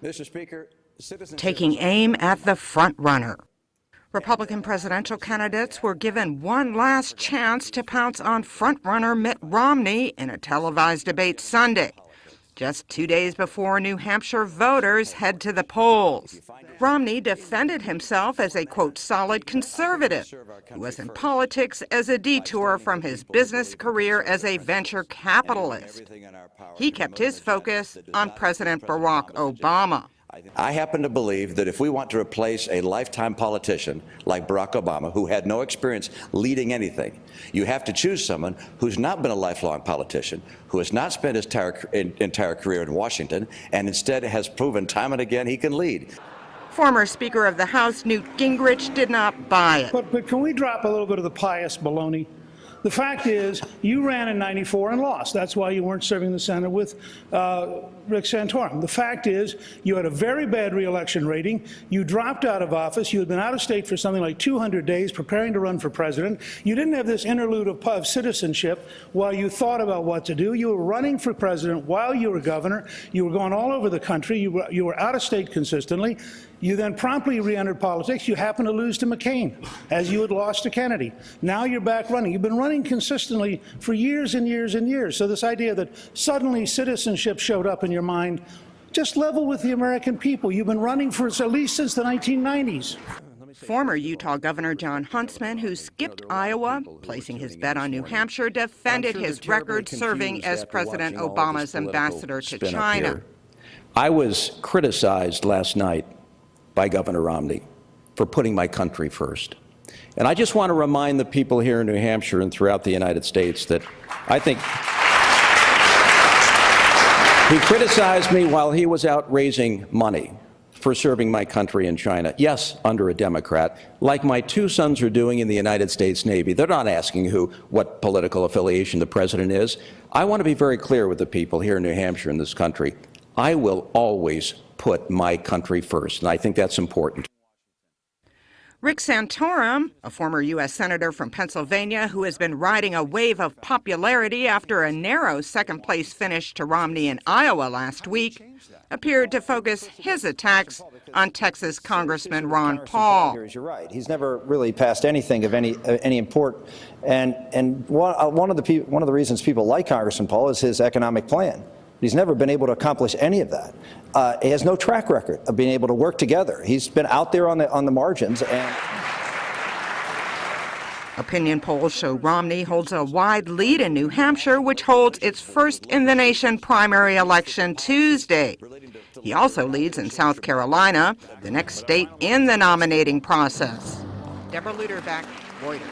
Mr. Speaker, taking aim at the front runner. Republican presidential candidates were given one last chance to pounce on frontrunner Mitt Romney in a televised debate Sunday, just 2 days before New Hampshire voters head to the polls. Romney defended himself as a, quote, solid conservative who was in politics as a detour from his business career as a venture capitalist. He kept his focus on President Barack Obama. I happen to believe that if we want to replace a lifetime politician like Barack Obama, who had no experience leading anything, you have to choose someone who's not been a lifelong politician, who has not spent his entire career in Washington, and instead has proven time and again he can lead. Former Speaker of the House Newt Gingrich did not buy it. But can we drop a little bit of the pious baloney? The fact is, you ran in '94 and lost. That's why you weren't serving the Senate with Rick Santorum. The fact is, you had a very bad re-election rating. You dropped out of office. You had been out of state for something like 200 days preparing to run for president. You didn't have this interlude of citizenship while you thought about what to do. You were running for president while you were governor. You were going all over the country. You were out of state consistently. You then promptly re-entered politics. You happened to lose to McCain, as you had lost to Kennedy. Now you're back running. You've been running consistently for years and years and years. So this idea that suddenly citizenship showed up in your mind, just level with the American people. You've been running for at least since the 1990s. Former Utah Governor John Huntsman, who skipped Iowa, placing his bet on New Hampshire, defended his record serving as President Obama's ambassador to China. I was criticized last night by Governor Romney for putting my country first. And I just want to remind the people here in New Hampshire and throughout the United States that I think he criticized me while he was out raising money for serving my country in China. Yes, under a Democrat, like my two sons are doing in the United States Navy. They're not asking what political affiliation the president is. I want to be very clear with the people here in New Hampshire in this country. I will always put my country first, and I think that's important. Rick Santorum, a former U.S. Senator from Pennsylvania who has been riding a wave of popularity after a narrow second-place finish to Romney in Iowa last week, appeared to focus his attacks on Texas Congressman Ron Paul. You're right. He's never really passed anything of any import, and one of the reasons people like Congressman Paul is his economic plan. He's never been able to accomplish any of that. He has no track record of being able to work together. He's been out there on the margins. And opinion polls show Romney holds a wide lead in New Hampshire, which holds its first-in-the-nation primary election Tuesday. He also leads in South Carolina, the next state in the nominating process. Deborah Luderback, Reuters.